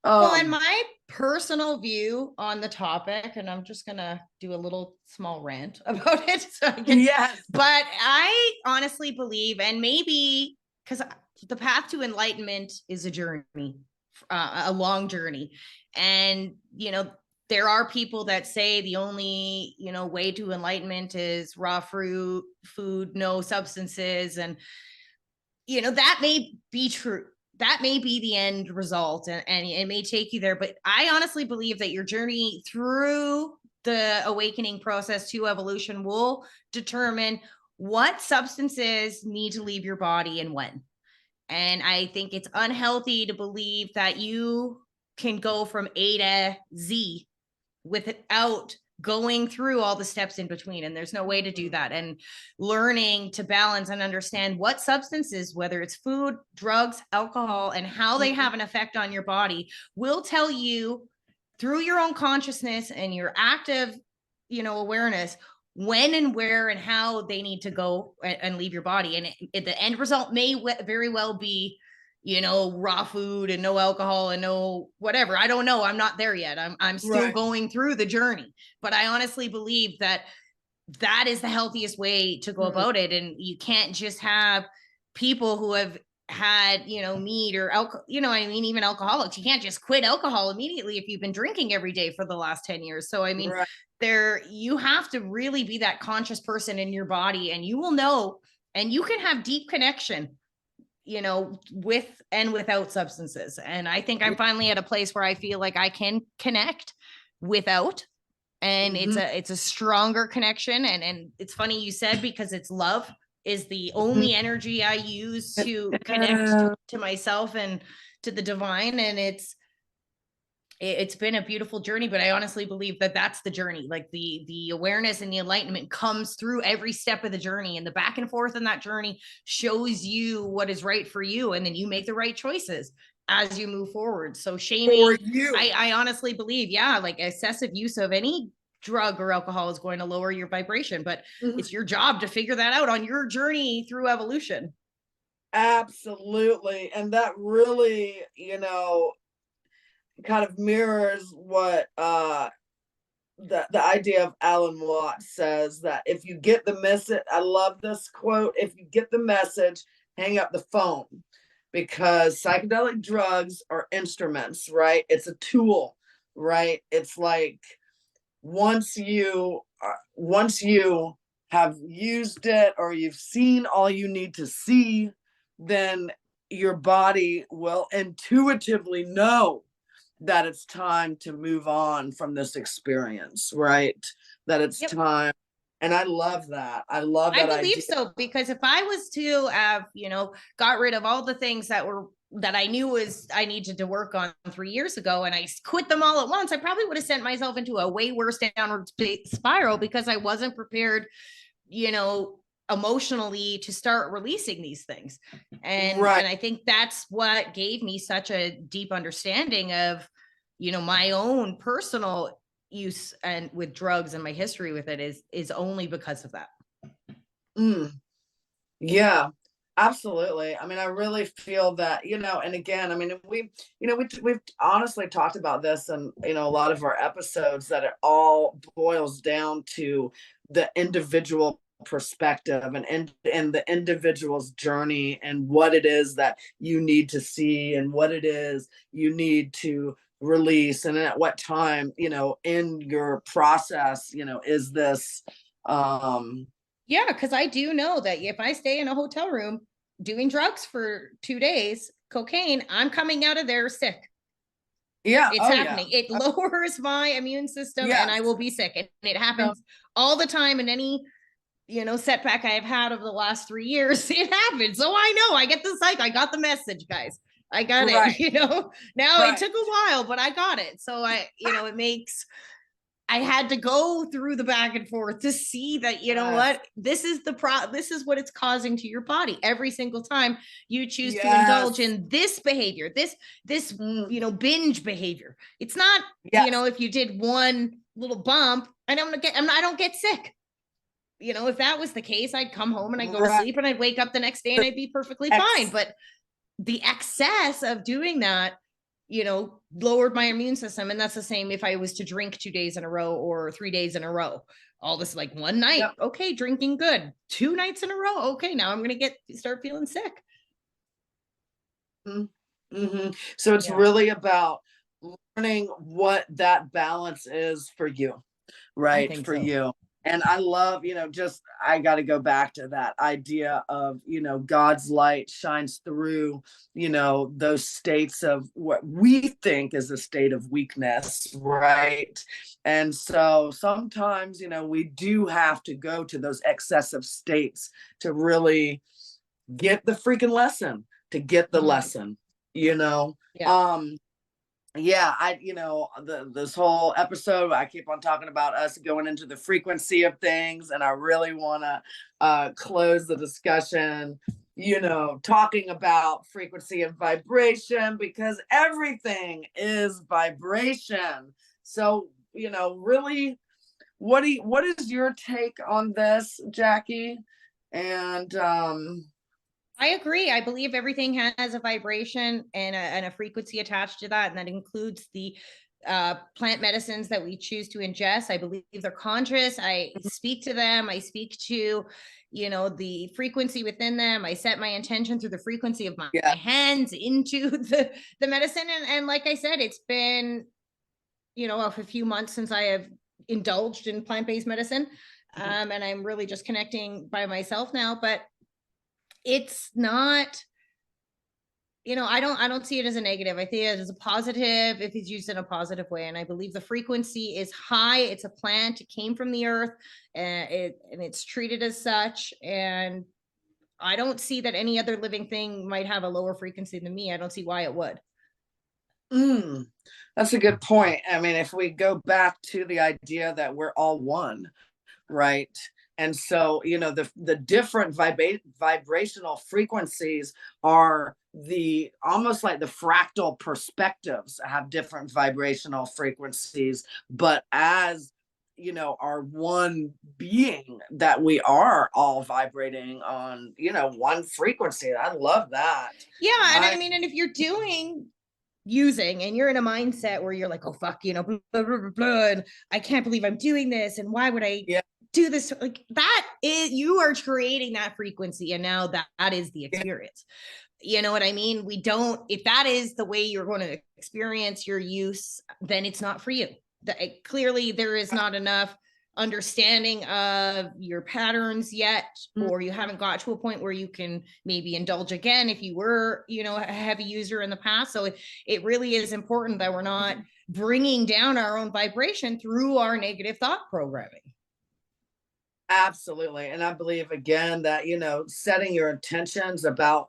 Well, and my personal view on the topic, and I'm just gonna do a little small rant about it, yes, but I honestly believe, and maybe because the path to enlightenment is a journey, a long journey, and there are people that say the only way to enlightenment is raw fruit, food, no substances, and that may be true. That may be the end result, and it may take you there. But I honestly believe that your journey through the awakening process to evolution will determine what substances need to leave your body and when. And I think it's unhealthy to believe that you can go from A to Z without going through all the steps in between, and there's no way to do that. And learning to balance and understand what substances, whether it's food, drugs, alcohol, and how they have an effect on your body, will tell you through your own consciousness and your active, awareness, when and where and how they need to go and leave your body. And the end result may very well be, raw food and no alcohol and no whatever. I don't know. I'm not there yet. I'm still going through the journey, but I honestly believe that that is the healthiest way to go about it. And you can't just have people who have had, meat or alcohol, even alcoholics. You can't just quit alcohol immediately if you've been drinking every day for the last 10 years. So, I mean, you have to really be that conscious person in your body, and you will know, and you can have deep connection, with and without substances. And I think I'm finally at a place where I feel like I can connect without, and it's a stronger connection. And it's funny you said, because it's love is the only energy I use to connect to myself and to the divine. And it's been a beautiful journey, but I honestly believe that that's the journey. Like the awareness and the enlightenment comes through every step of the journey, and the back and forth in that journey shows you what is right for you. And then you make the right choices as you move forward. So shaming, I honestly believe, like excessive use of any drug or alcohol is going to lower your vibration, but it's your job to figure that out on your journey through evolution. Absolutely. And that really, kind of mirrors what the idea of Alan Watts says, that if you get the message, I love this quote, if you get the message, hang up the phone, because psychedelic drugs are instruments, right? It's a tool, right? It's like once you have used it, or you've seen all you need to see, then your body will intuitively know that it's time to move on from this experience, right? That it's time. And I love that. I love that. I believe so, because if I was to have, got rid of all the things that I knew I needed to work on 3 years ago, and I quit them all at once, I probably would have sent myself into a way worse downward spiral, because I wasn't prepared, emotionally to start releasing these things. And I think that's what gave me such a deep understanding of, my own personal use and with drugs, and my history with it is only because of that. Yeah, absolutely. I mean, I really feel that, and again, I mean, we've honestly talked about this and, a lot of our episodes, that it all boils down to the individual perspective and the individual's journey, and what it is that you need to see, and what it is you need to release, and at what time, in your process, is this because I do know that if I stay in a hotel room doing drugs for 2 days, cocaine, I'm coming out of there sick. It's happening. It lowers my immune system, and I will be sick. And it happens all the time. In any setback I've had over the last 3 years, it happens. So I know, I get the psych. I got the message, guys. I got it. Now it took a while, but I got it. So it makes, I had to go through the back and forth to see that, what, this is what it's causing to your body every single time you choose to indulge in this behavior, this binge behavior. It's not, if you did one little bump, I don't get sick. If that was the case, I'd come home and I'd go to sleep, and I'd wake up the next day and I'd be perfectly fine. But the excess of doing that, lowered my immune system. And that's the same if I was to drink 2 days in a row or 3 days in a row. All this, like one night, okay, drinking good. 2 nights in a row, okay, now I'm going to start feeling sick. So it's really about learning what that balance is for you, right? For you. And I love, I got to go back to that idea of, God's light shines through, those states of what we think is a state of weakness, right? And so sometimes, we do have to go to those excessive states to really get the freaking lesson, to get the lesson, yeah, this whole episode, I keep on talking about us going into the frequency of things, and I really want to close the discussion, talking about frequency and vibration, because everything is vibration. So, really, what is your take on this, Jackie? And I agree. I believe everything has a vibration and a frequency attached to that, and that includes the plant medicines that we choose to ingest. I believe they're conscious. I speak to them. I speak to, the frequency within them. I set my intention through the frequency of my yeah, hands into the medicine. And like I said, it's been, a few months since I have indulged in plant-based medicine. And I'm really just connecting by myself now, but it's not, I don't see it as a negative. I think it as a positive if it's used in a positive way. And I believe the frequency is high. It's a plant. It came from the earth, and it's treated as such. And I don't see that any other living thing might have a lower frequency than me. I don't see why it would. That's a good point. I mean, if we go back to the idea that we're all one, right? And so, the different vibrational frequencies are the almost like the fractal perspectives have different vibrational frequencies, but as our one being, that we are all vibrating on, one frequency. I love that. Yeah. And I mean, and if you're using and you're in a mindset where you're like, oh fuck, blah, blah, blah, blah, and I can't believe I'm doing this, and why would I do this? Like, that is, you are creating that frequency, and now that is the experience. You know what I mean? If that is the way you're going to experience your use, then it's not for you. Clearly there is not enough understanding of your patterns yet, or you haven't got to a point where you can maybe indulge again if you were, a heavy user in the past. So it really is important that we're not bringing down our own vibration through our negative thought programming. Absolutely. And I believe again that, setting your intentions about,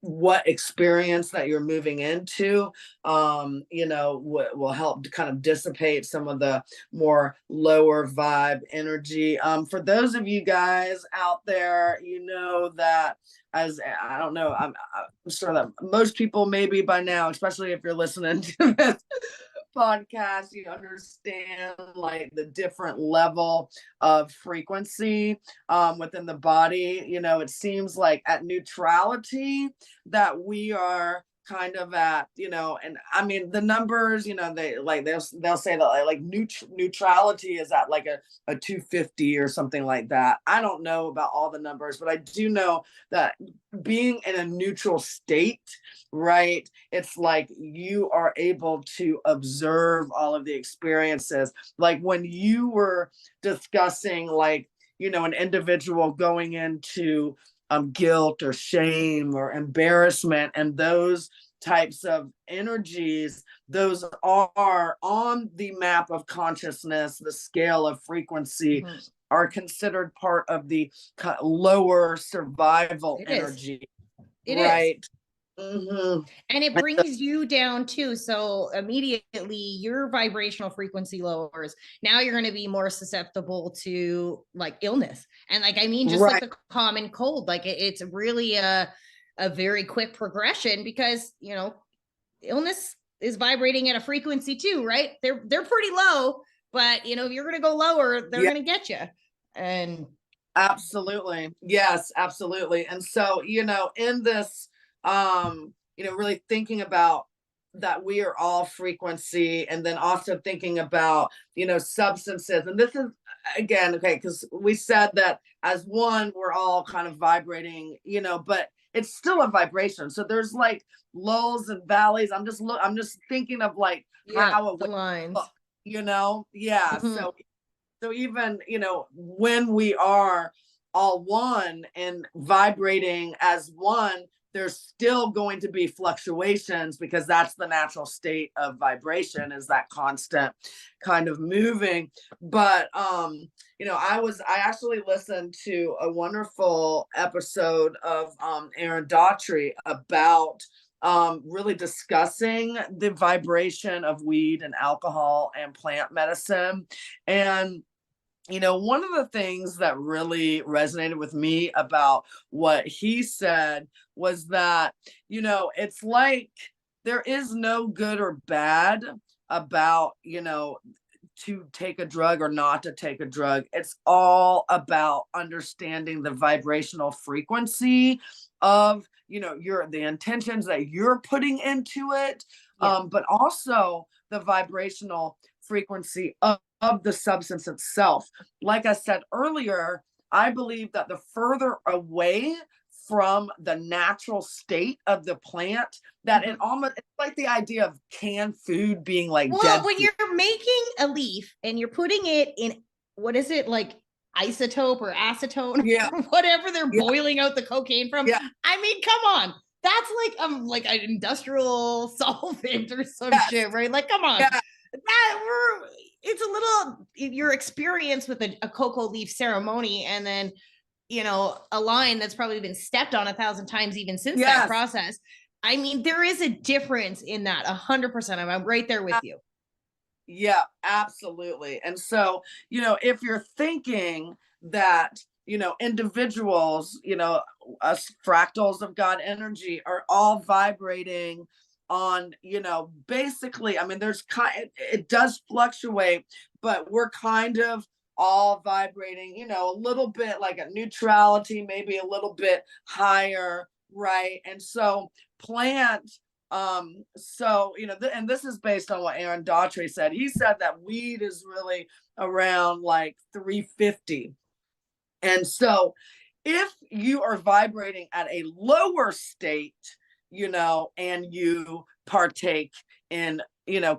what experience that you're moving into, will help to kind of dissipate some of the more lower vibe energy. For those of you guys out there, that, as I don't know, I'm sure that most people maybe by now, especially if you're listening to this podcast, you understand like the different level of frequency within the body. It seems like at neutrality that we are kind of at, and I mean the numbers, they'll say that like neutrality is at like a 250 or something like that. I don't know about all the numbers, but I do know that being in a neutral state, right, it's like you are able to observe all of the experiences. Like when you were discussing like, an individual going into guilt or shame or embarrassment, and those types of energies, those are on the map of consciousness, the scale of frequency, are considered part of the lower survival energy. Right. And it brings you down too. So immediately your vibrational frequency lowers. Now you're going to be more susceptible to like illness. And like, I mean, just like the common cold, like it's really a very quick progression, because, illness is vibrating at a frequency too, right? They're pretty low, but if you're going to go lower, they're going to get you. And absolutely. Yes, absolutely. And so, in this, really thinking about that we are all frequency, and then also thinking about, substances. And this is again, okay, because we said that as one, we're all kind of vibrating, but it's still a vibration. So there's like lulls and valleys. I'm just thinking of like how it the lines, look, So even, when we are all one and vibrating as one, there's still going to be fluctuations, because that's the natural state of vibration, is that constant kind of moving. But I actually listened to a wonderful episode of Aaron Daughtry about really discussing the vibration of weed and alcohol and plant medicine. And one of the things that really resonated with me about what he said was that, it's like there is no good or bad about, to take a drug or not to take a drug. It's all about understanding the vibrational frequency of, the intentions that you're putting into it, but also the vibrational frequency of the substance itself. Like I said earlier, I believe that the further away from the natural state of the plant, that it almost, it's like the idea of canned food being like well, dead when food. you're making a leaf and you're putting it in, what is it, like isotope or acetone, or whatever they're boiling out the cocaine from. I mean, come on. That's like an industrial solvent or some shit, right? Like, come on. It's a little, your experience with a cocoa leaf ceremony, and then a line that's probably been stepped on 1,000 times even since that process. I mean, there is a difference in that. 100%. I'm right there with you. Yeah, absolutely. And so, if you're thinking that, individuals, us fractals of God energy are all vibrating on, basically, I mean, it does fluctuate, but we're kind of all vibrating, a little bit like a neutrality, maybe a little bit higher, right? And so plant, so and this is based on what Aaron Daughtry said. He said that weed is really around like 350. And so if you are vibrating at a lower state, and you partake in,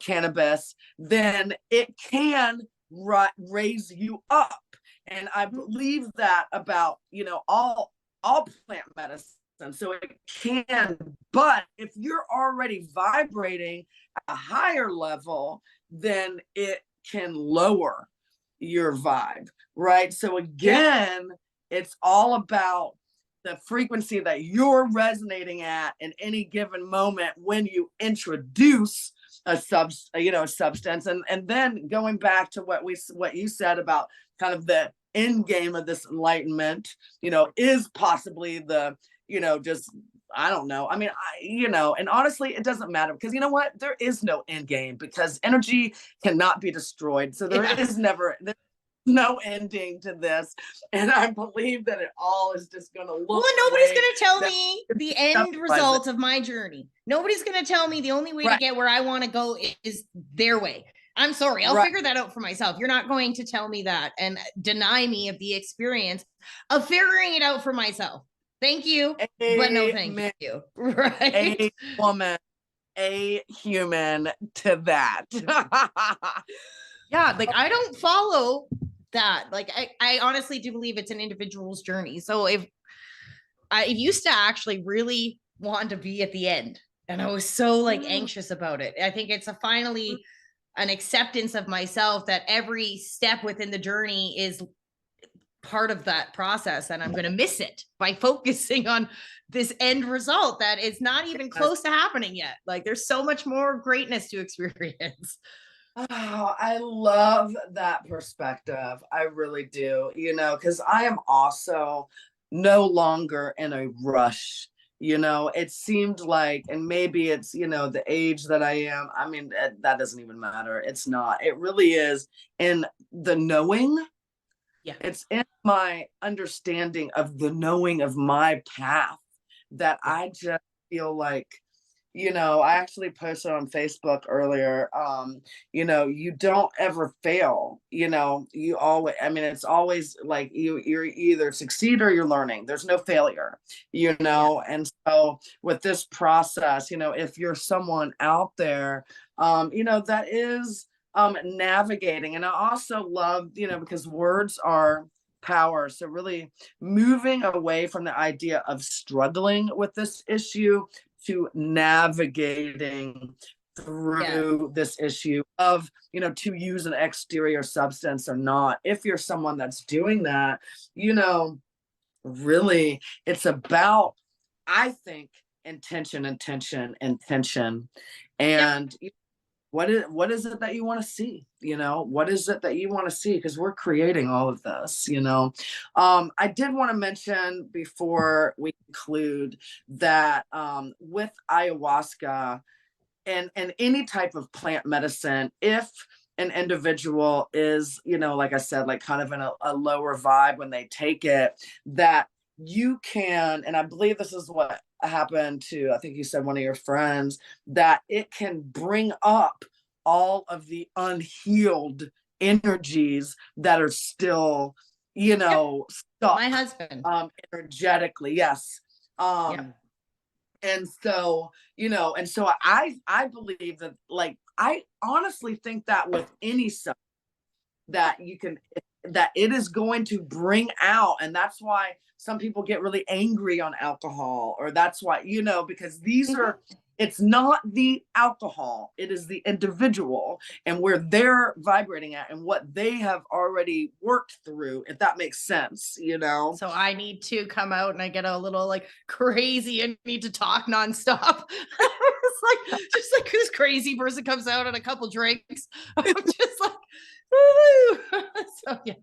cannabis, then it can raise you up. And I believe that about, all plant medicine. So it can, but if you're already vibrating at a higher level, then it can lower your vibe, right? So again, it's all about the frequency that you're resonating at in any given moment when you introduce a substance. And then going back to what you said about kind of the end game of this enlightenment, is possibly the, just, I don't know. I mean, and honestly, it doesn't matter, because you know what? There is no end game, because energy cannot be destroyed. So there's no ending to this. And I believe that it all is just going to look. Well, nobody's going to tell me the end result of my journey. Nobody's going to tell me the only way to get where I want to go is their way. I'm sorry. I'll figure that out for myself. You're not going to tell me that and deny me of the experience of figuring it out for myself. Thank you, but no thank you. Right? A woman, a human to that. Yeah, like I don't follow that. Like I honestly do believe it's an individual's journey. So if I used to actually really want to be at the end, and I was so anxious about it. I think it's finally an acceptance of myself that every step within the journey is part of that process, and I'm going to miss it by focusing on this end result that is not even close to happening yet. Like there's so much more greatness to experience. Oh, I love that perspective. I really do, because I am also no longer in a rush. It seemed like, and maybe it's, the age that I am. I mean, that doesn't even matter. It's not. It really is in the knowing. Yeah. It's in my understanding of the knowing of my path that I just feel like, I actually posted on Facebook earlier, you don't ever fail, you always, I mean, it's always like you're either succeed or you're learning. There's no failure, and so with this process, if you're someone out there, that is navigating. And I also love, because words are power. So really moving away from the idea of struggling with this issue to navigating through this issue of, to use an exterior substance or not. If you're someone that's doing that, really it's about, I think, intention, intention, intention. And what is it that you want to see? What is it that you want to see? Because we're creating all of this. I did want to mention before we conclude that with ayahuasca and any type of plant medicine, if an individual is, like I said, like kind of in a lower vibe when they take it, that you can, and I believe this is what happened to, I think you said one of your friends, that it can bring up all of the unhealed energies that are still, stuck. My husband. Energetically, yes. And so, I believe that, like, I honestly think that with any substance that that it is going to bring out, and that's why some people get really angry on alcohol, or that's why, because these are, it's not the alcohol, it is the individual and where they're vibrating at and what they have already worked through, if that makes sense. So I need to come out and I get a little like crazy and need to talk nonstop. It's like, just like this crazy person comes out on a couple drinks. I'm just like, so that's funny.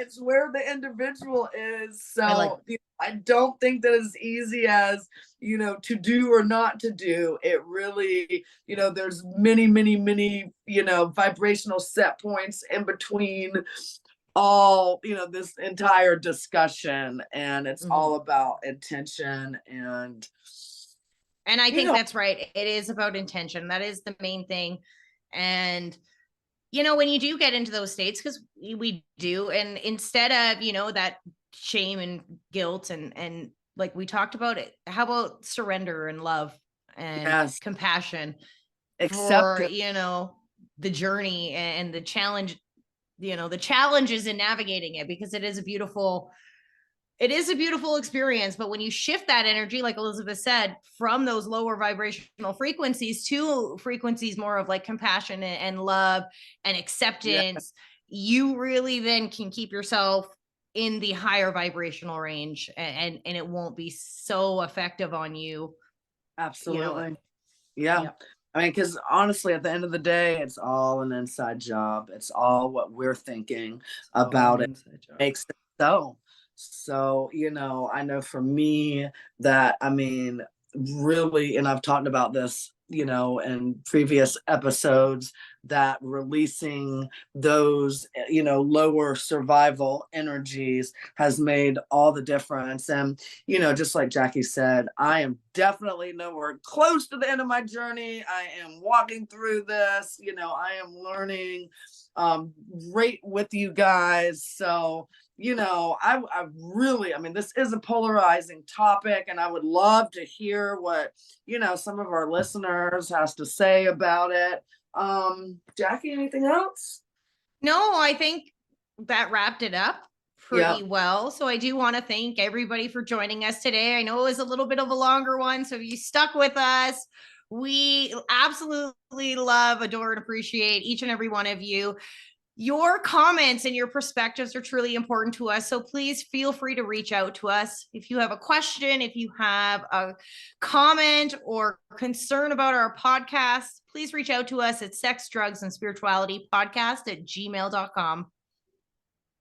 It's where the individual is. So I don't think that it's easy as, to do or not to do. It really, there's many, many, many, vibrational set points in between all, this entire discussion, and it's all about intention. And I think that's right. It is about intention. That is the main thing. And when you do get into those states, because we do, and instead of, that shame and guilt and like we talked about it, how about surrender and love and compassion for, the journey and the challenge, the challenges in navigating it, because it is a beautiful experience. But when you shift that energy, like Elizabeth said, from those lower vibrational frequencies to frequencies more of like compassion and love and acceptance, you really then can keep yourself in the higher vibrational range, and it won't be so effective on you. Absolutely. I mean, because honestly, at the end of the day, it's all an inside job. It's all what we're thinking about it makes it so. So, I know for me that, I mean, really, and I've talked about this, in previous episodes, that releasing those, lower survival energies has made all the difference. And, just like Jackie said, I am definitely nowhere close to the end of my journey. I am walking through this, I am learning right with you guys. So, I really, I mean, this is a polarizing topic, and I would love to hear what, some of our listeners has to say about it. Jackie, anything else? No, I think that wrapped it up pretty well. So I do want to thank everybody for joining us today. I know it was a little bit of a longer one, so if you stuck with us, we absolutely love, adore, and appreciate each and every one of you. Your comments and your perspectives are truly important to us. So please feel free to reach out to us. If you have a question, if you have a comment or concern about our podcast, please reach out to us at sexdrugsandspiritualitypodcast@gmail.com.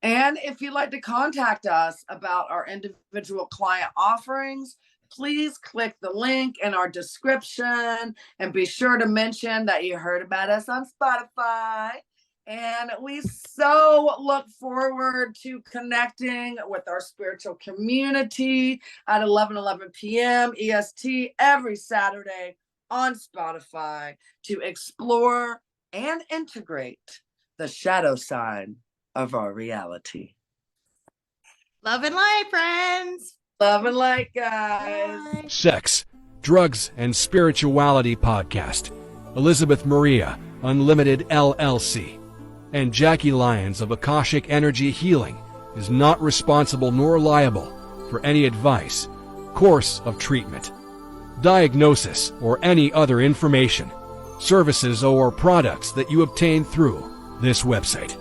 And if you'd like to contact us about our individual client offerings, please click the link in our description and be sure to mention that you heard about us on Spotify. And we so look forward to connecting with our spiritual community at 11 p.m. EST every Saturday on Spotify to explore and integrate the shadow side of our reality. Love and light, friends. Love and light, guys. Bye. Sex, Drugs, and Spirituality Podcast. Elizabeth Maria, Unlimited LLC. And Jackie Lyons of Akashic Energy Healing is not responsible nor liable for any advice, course of treatment, diagnosis, or any other information, services, or products that you obtain through this website.